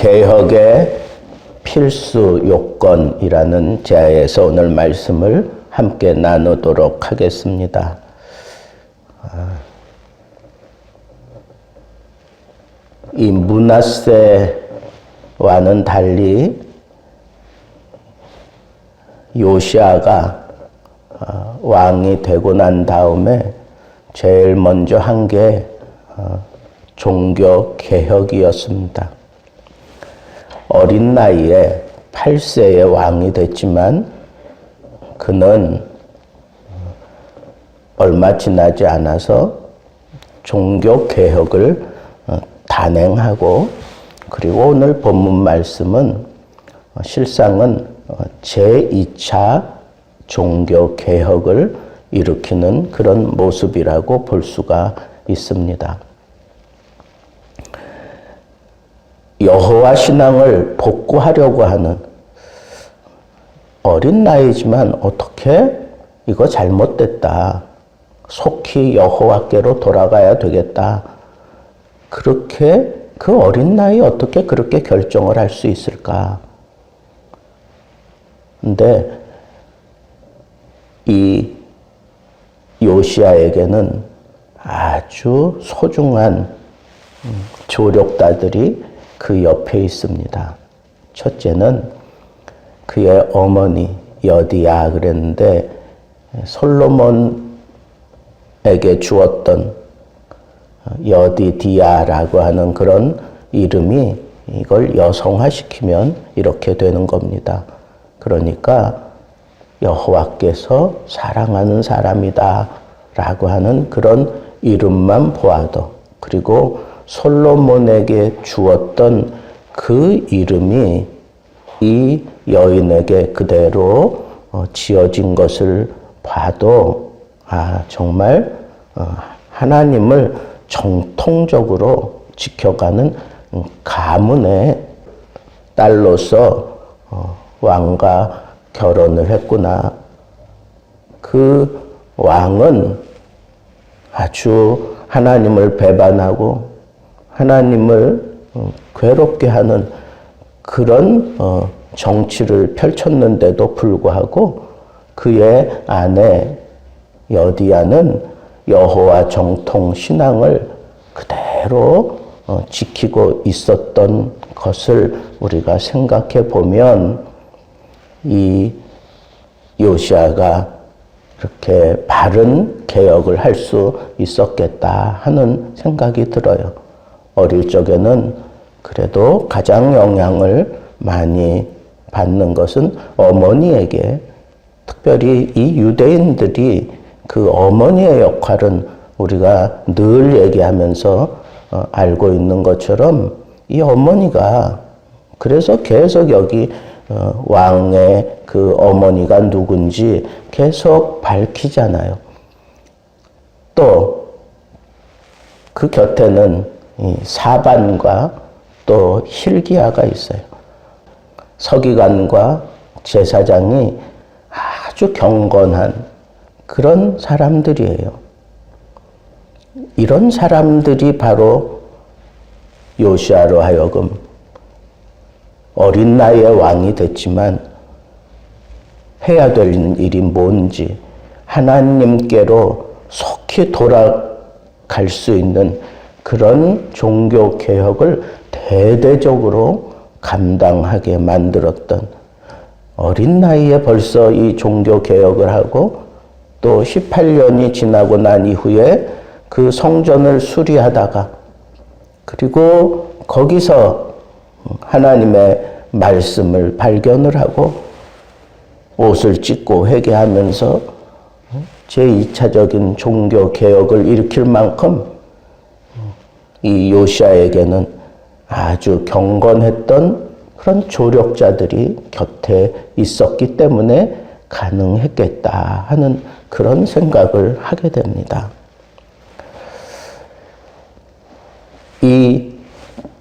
개혁의 필수 요건이라는 제에서 오늘 말씀을 함께 나누도록 하겠습니다. 이 므낫세와는 달리 요시아가 왕이 되고 난 다음에 제일 먼저 한 게 종교 개혁이었습니다. 어린 나이에 8세의 왕이 됐지만 그는 얼마 지나지 않아서 종교 개혁을 단행하고, 그리고 오늘 본문 말씀은 실상은 제2차 종교 개혁을 일으키는 그런 모습이라고 볼 수가 있습니다. 여호와 신앙을 복구하려고 하는, 어린 나이지만 어떻게 이거 잘못됐다, 속히 여호와께로 돌아가야 되겠다, 그렇게 그 어린 나이에 어떻게 그렇게 결정을 할 수 있을까? 근데 이 요시아에게는 아주 소중한 조력자들이 그 옆에 있습니다. 첫째는 그의 어머니 여디야 그랬는데, 솔로몬에게 주었던 여디디아라고 하는 그런 이름이, 이걸 여성화시키면 이렇게 되는 겁니다. 그러니까 여호와께서 사랑하는 사람이다 라고 하는 그런 이름만 보아도, 그리고 솔로몬에게 주었던 그 이름이 이 여인에게 그대로 지어진 것을 봐도, 정말 하나님을 정통적으로 지켜가는 가문의 딸로서 왕과 결혼을 했구나. 그 왕은 아주 하나님을 배반하고 하나님을 괴롭게 하는 그런 정치를 펼쳤는데도 불구하고 그의 아내 여디야는 여호와 정통 신앙을 그대로 지키고 있었던 것을 우리가 생각해 보면, 이 요시아가 이렇게 바른 개혁을 할 수 있었겠다 하는 생각이 들어요. 어릴 적에는 그래도 가장 영향을 많이 받는 것은 어머니에게, 특별히 이 유대인들이 그 어머니의 역할은 우리가 늘 얘기하면서 알고 있는 것처럼, 이 어머니가, 그래서 계속 여기 왕의 그 어머니가 누군지 계속 밝히잖아요. 또 그 곁에는 이 사반과 또 hil기야가 있어요. 서기관과 제사장이 아주 경건한 그런 사람들이에요. 이런 사람들이 바로 요시아로 하여금 어린 나이에 왕이 됐지만 해야 될 일이 뭔지, 하나님께로 속히 돌아갈 수 있는 그런 종교 개혁을 대대적으로 감당하게 만들었던, 어린 나이에 벌써 이 종교 개혁을 하고 또 18년이 지나고 난 이후에 그 성전을 수리하다가, 그리고 거기서 하나님의 말씀을 발견을 하고 옷을 찢고 회개하면서 제2차적인 종교 개혁을 일으킬 만큼 이 요시아에게는 아주 경건했던 그런 조력자들이 곁에 있었기 때문에 가능했겠다 하는 그런 생각을 하게 됩니다. 이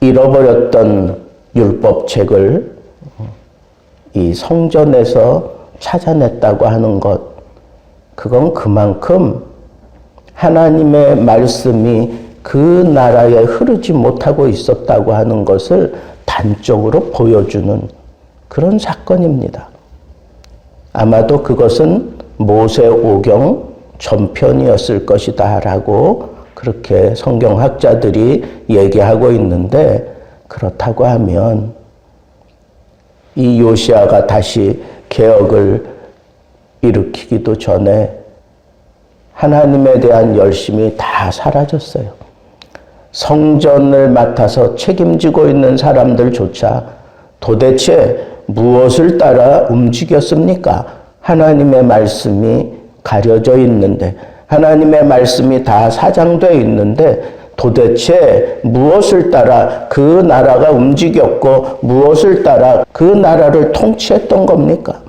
잃어버렸던 율법책을 이 성전에서 찾아냈다고 하는 것, 그건 그만큼 하나님의 말씀이 그 나라에 흐르지 못하고 있었다고 하는 것을 단적으로 보여주는 그런 사건입니다. 아마도 그것은 모세오경 전편이었을 것이다 라고 그렇게 성경학자들이 얘기하고 있는데, 그렇다고 하면 이 요시야가 다시 개혁을 일으키기도 전에 하나님에 대한 열심이 다 사라졌어요. 성전을 맡아서 책임지고 있는 사람들조차 도대체 무엇을 따라 움직였습니까? 하나님의 말씀이 가려져 있는데, 하나님의 말씀이 다 사장되어 있는데 도대체 무엇을 따라 그 나라가 움직였고 무엇을 따라 그 나라를 통치했던 겁니까?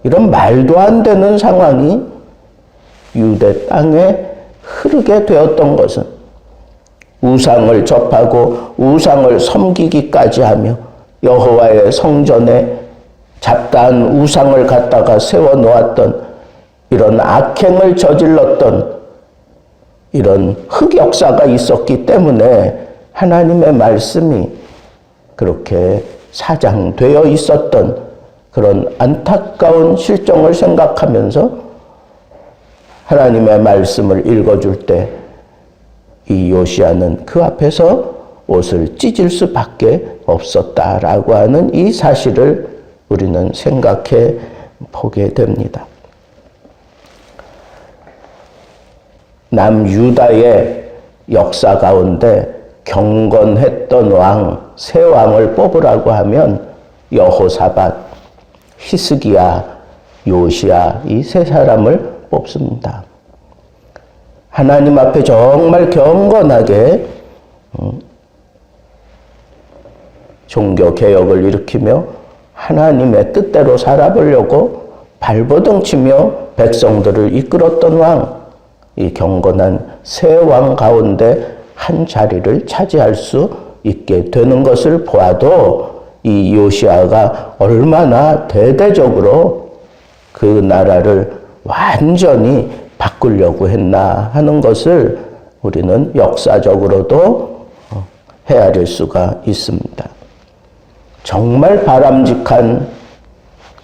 이런 말도 안 되는 상황이 유대 땅에 흐르게 되었던 것은 우상을 접하고 우상을 섬기기까지 하며 여호와의 성전에 잡다한 우상을 갖다가 세워놓았던 이런 악행을 저질렀던 이런 흑역사가 있었기 때문에 하나님의 말씀이 그렇게 사장되어 있었던 그런 안타까운 실정을 생각하면서 하나님의 말씀을 읽어줄 때 이 요시야는 그 앞에서 옷을 찢을 수밖에 없었다라고 하는 이 사실을 우리는 생각해 보게 됩니다. 남유다의 역사 가운데 경건했던 왕, 세 왕을 뽑으라고 하면 여호사밧, 히스기야, 요시야 이 세 사람을 뽑습니다. 하나님 앞에 정말 경건하게 종교개혁을 일으키며 하나님의 뜻대로 살아보려고 발버둥치며 백성들을 이끌었던 왕, 이 경건한 세 왕 가운데 한 자리를 차지할 수 있게 되는 것을 보아도 이 요시야가 얼마나 대대적으로 그 나라를 완전히 바꾸려고 했나 하는 것을 우리는 역사적으로도 헤아릴 수가 있습니다. 정말 바람직한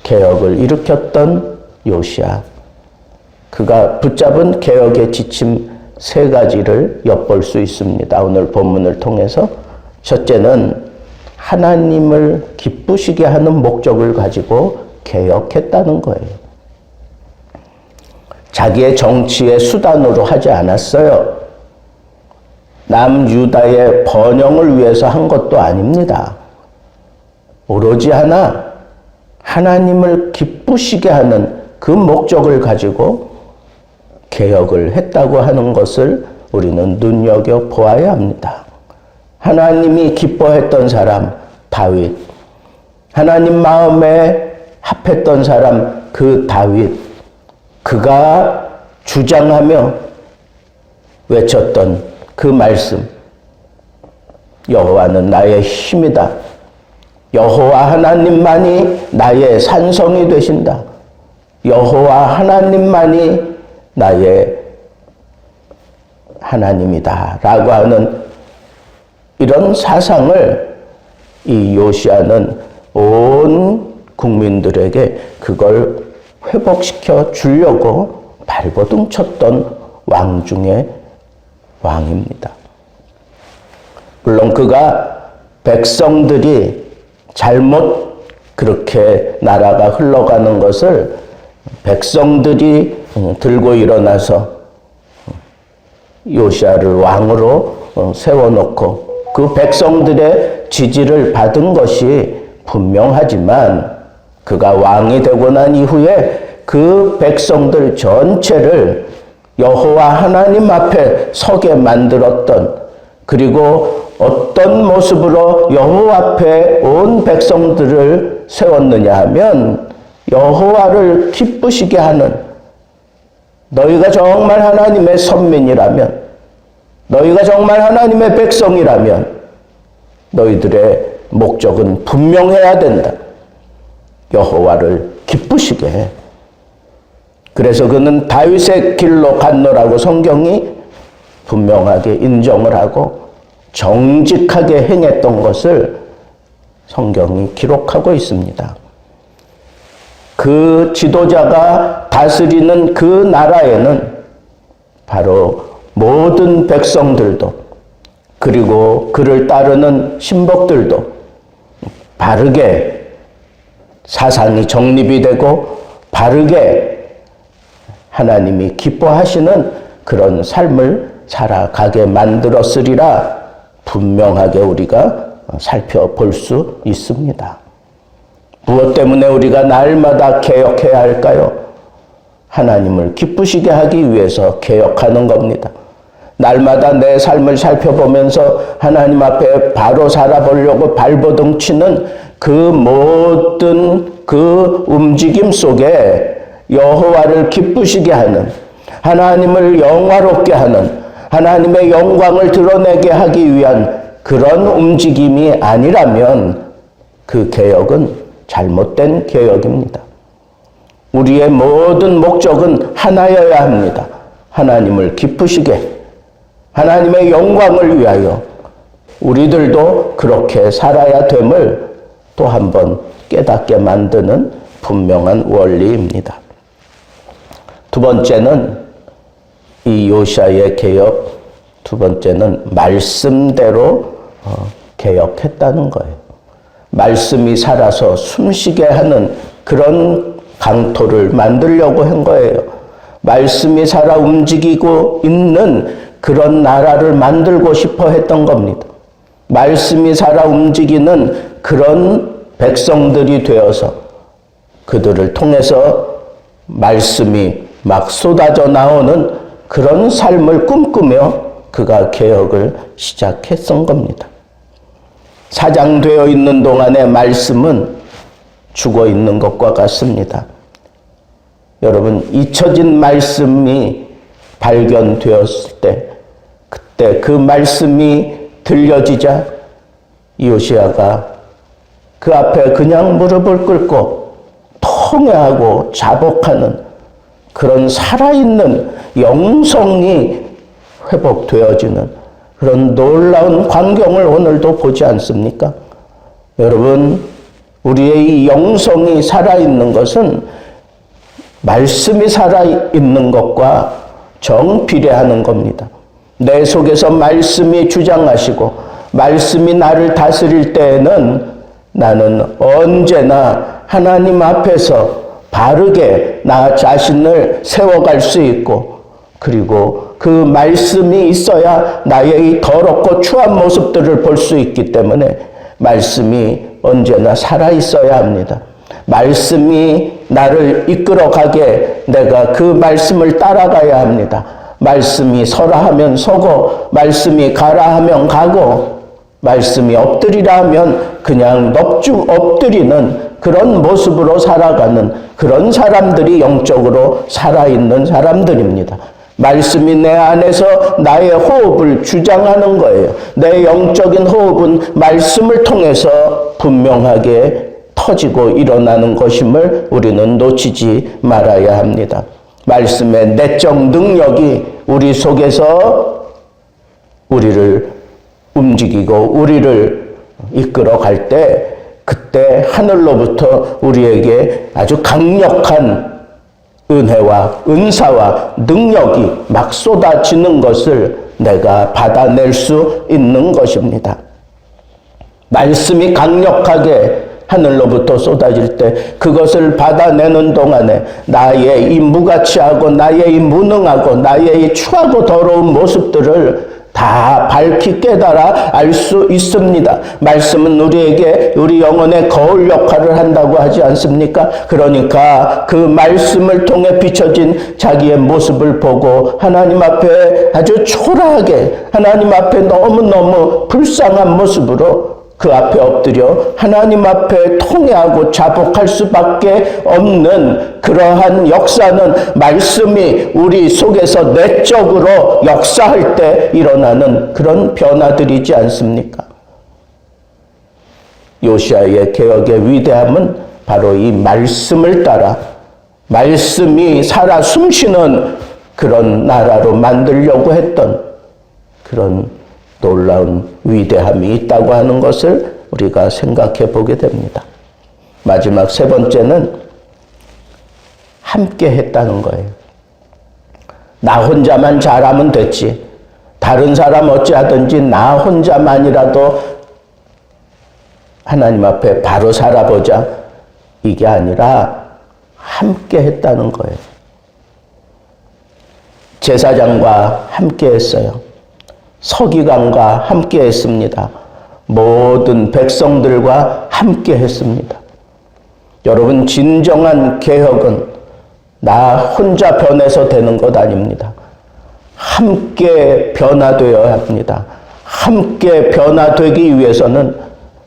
개혁을 일으켰던 요시야, 그가 붙잡은 개혁의 지침 세 가지를 엿볼 수 있습니다. 오늘 본문을 통해서 첫째는 하나님을 기쁘시게 하는 목적을 가지고 개혁했다는 거예요. 자기의 정치의 수단으로 하지 않았어요. 남유다의 번영을 위해서 한 것도 아닙니다. 오로지 하나님을 기쁘시게 하는 그 목적을 가지고 개혁을 했다고 하는 것을 우리는 눈여겨보아야 합니다. 하나님이 기뻐했던 사람 다윗, 하나님 마음에 합했던 사람 그 다윗, 그가 주장하며 외쳤던 그 말씀, 여호와는 나의 힘이다. 여호와 하나님만이 나의 산성이 되신다. 여호와 하나님만이 나의 하나님이다 라고 하는 이런 사상을 이 요시야는 온 국민들에게 그걸 회복시켜 주려고 발버둥 쳤던 왕 중에 왕입니다. 물론 그가 백성들이 잘못 그렇게 나라가 흘러가는 것을 백성들이 들고 일어나서 요시야를 왕으로 세워놓고 그 백성들의 지지를 받은 것이 분명하지만 그가 왕이 되고 난 이후에 그 백성들 전체를 여호와 하나님 앞에 서게 만들었던, 그리고 어떤 모습으로 여호와 앞에 온 백성들을 세웠느냐 하면 여호와를 기쁘시게 하는, 너희가 정말 하나님의 선민이라면, 너희가 정말 하나님의 백성이라면 너희들의 목적은 분명해야 된다. 여호와를 기쁘시게 해. 그래서 그는 다윗의 길로 갔노라고 성경이 분명하게 인정을 하고 정직하게 행했던 것을 성경이 기록하고 있습니다. 그 지도자가 다스리는 그 나라에는 바로 모든 백성들도 그리고 그를 따르는 신복들도 바르게 사상이 정립이 되고 바르게 하나님이 기뻐하시는 그런 삶을 살아가게 만들었으리라 분명하게 우리가 살펴볼 수 있습니다. 무엇 때문에 우리가 날마다 개혁해야 할까요? 하나님을 기쁘시게 하기 위해서 개혁하는 겁니다. 날마다 내 삶을 살펴보면서 하나님 앞에 바로 살아보려고 발버둥 치는 그 모든 그 움직임 속에 여호와를 기쁘시게 하는, 하나님을 영화롭게 하는, 하나님의 영광을 드러내게 하기 위한 그런 움직임이 아니라면 그 개혁은 잘못된 개혁입니다. 우리의 모든 목적은 하나여야 합니다. 하나님을 기쁘시게, 하나님의 영광을 위하여 우리들도 그렇게 살아야 됨을 또 한 번 깨닫게 만드는 분명한 원리입니다. 두 번째는 이 요시야의 개혁, 두 번째는 말씀대로 개혁했다는 거예요. 말씀이 살아서 숨쉬게 하는 그런 강토를 만들려고 한 거예요. 말씀이 살아 움직이고 있는 그런 나라를 만들고 싶어 했던 겁니다. 말씀이 살아 움직이는 그런 백성들이 되어서 그들을 통해서 말씀이 막 쏟아져 나오는 그런 삶을 꿈꾸며 그가 개혁을 시작했던 겁니다. 사장되어 있는 동안의 말씀은 죽어 있는 것과 같습니다. 여러분, 잊혀진 말씀이 발견되었을 때, 그때 그 말씀이 들려지자 요시야가 그 앞에 그냥 무릎을 꿇고 통회하고 자복하는 그런 살아있는 영성이 회복되어지는 그런 놀라운 광경을 오늘도 보지 않습니까? 여러분, 우리의 이 영성이 살아있는 것은 말씀이 살아있는 것과 정비례하는 겁니다. 내 속에서 말씀이 주장하시고 말씀이 나를 다스릴 때에는 나는 언제나 하나님 앞에서 바르게 나 자신을 세워갈 수 있고, 그리고 그 말씀이 있어야 나의 이 더럽고 추한 모습들을 볼 수 있기 때문에 말씀이 언제나 살아있어야 합니다. 말씀이 나를 이끌어가게 내가 그 말씀을 따라가야 합니다. 말씀이 서라 하면 서고, 말씀이 가라 하면 가고, 말씀이 엎드리라 하면 그냥 넙죽 엎드리는 그런 모습으로 살아가는 그런 사람들이 영적으로 살아있는 사람들입니다. 말씀이 내 안에서 나의 호흡을 주장하는 거예요. 내 영적인 호흡은 말씀을 통해서 분명하게 터지고 일어나는 것임을 우리는 놓치지 말아야 합니다. 말씀의 내적 능력이 우리 속에서 우리를 움직이고 우리를 이끌어 갈 때, 그때 하늘로부터 우리에게 아주 강력한 은혜와 은사와 능력이 막 쏟아지는 것을 내가 받아낼 수 있는 것입니다. 말씀이 강력하게 하늘로부터 쏟아질 때 그것을 받아내는 동안에 나의 이 무가치하고 나의 이 무능하고 나의 이 추하고 더러운 모습들을 다 밝히 깨달아 알 수 있습니다. 말씀은 우리에게 우리 영혼의 거울 역할을 한다고 하지 않습니까? 그러니까 그 말씀을 통해 비춰진 자기의 모습을 보고 하나님 앞에 아주 초라하게, 하나님 앞에 너무너무 불쌍한 모습으로 그 앞에 엎드려 하나님 앞에 통회하고 자복할 수밖에 없는 그러한 역사는 말씀이 우리 속에서 내적으로 역사할 때 일어나는 그런 변화들이지 않습니까? 요시야의 개혁의 위대함은 바로 이 말씀을 따라 말씀이 살아 숨쉬는 그런 나라로 만들려고 했던 그런 놀라운 위대함이 있다고 하는 것을 우리가 생각해 보게 됩니다. 마지막 세 번째는 함께 했다는 거예요. 나 혼자만 잘하면 됐지. 다른 사람 어찌하든지 나 혼자만이라도 하나님 앞에 바로 살아보자. 이게 아니라 함께 했다는 거예요. 제사장과 함께 했어요. 서기관과 함께 했습니다. 모든 백성들과 함께 했습니다. 여러분, 진정한 개혁은 나 혼자 변해서 되는 것 아닙니다. 함께 변화되어야 합니다. 함께 변화되기 위해서는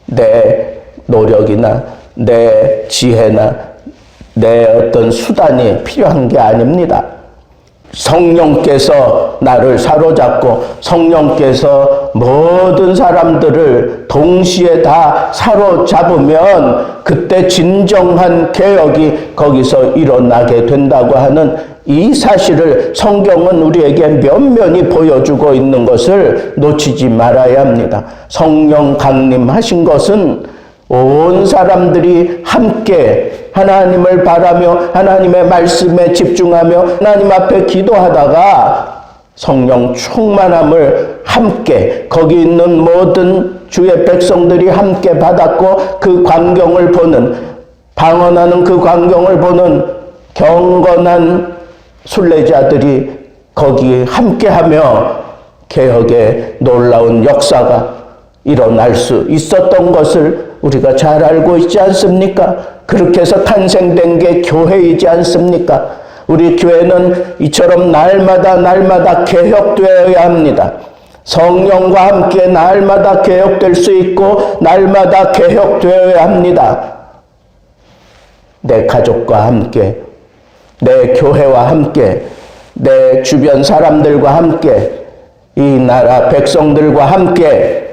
내 노력이나 내 지혜나 내 어떤 수단이 필요한 게 아닙니다. 성령께서 나를 사로잡고 성령께서 모든 사람들을 동시에 다 사로잡으면 그때 진정한 개혁이 거기서 일어나게 된다고 하는 이 사실을 성경은 우리에게 면면히 보여주고 있는 것을 놓치지 말아야 합니다. 성령 강림하신 것은 온 사람들이 함께 하나님을 바라며 하나님의 말씀에 집중하며 하나님 앞에 기도하다가 성령 충만함을 함께 거기 있는 모든 주의 백성들이 함께 받았고 그 광경을 보는 방언하는 그 광경을 보는 경건한 순례자들이 거기 함께하며 개혁의 놀라운 역사가 일어날 수 있었던 것을 우리가 잘 알고 있지 않습니까? 그렇게 해서 탄생된 게 교회이지 않습니까? 우리 교회는 이처럼 날마다 개혁되어야 합니다. 성령과 함께 날마다 개혁될 수 있고 날마다 개혁되어야 합니다. 내 가족과 함께, 내 교회와 함께, 내 주변 사람들과 함께, 이 나라 백성들과 함께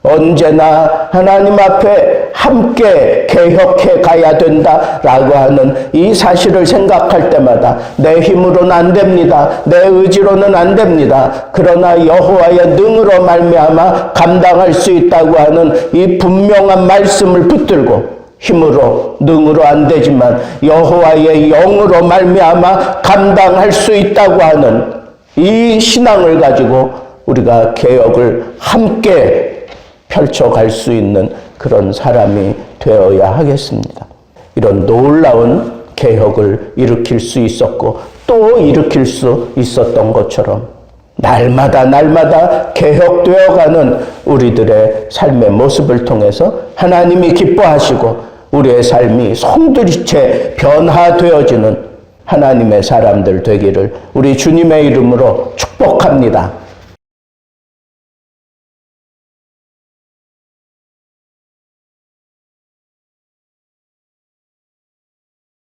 언제나 하나님 앞에 함께 개혁해 가야 된다라고 하는 이 사실을 생각할 때마다 내 힘으로는 안 됩니다. 내 의지로는 안 됩니다. 그러나 여호와의 능으로 말미암아 감당할 수 있다고 하는 이 분명한 말씀을 붙들고 힘으로 능으로 안 되지만 여호와의 영으로 말미암아 감당할 수 있다고 하는 이 신앙을 가지고 우리가 개혁을 함께 펼쳐갈 수 있는 그런 사람이 되어야 하겠습니다. 이런 놀라운 개혁을 일으킬 수 있었고 또 일으킬 수 있었던 것처럼 날마다 개혁되어가는 우리들의 삶의 모습을 통해서 하나님이 기뻐하시고 우리의 삶이 송두리째 변화되어지는 하나님의 사람들 되기를 우리 주님의 이름으로 축복합니다.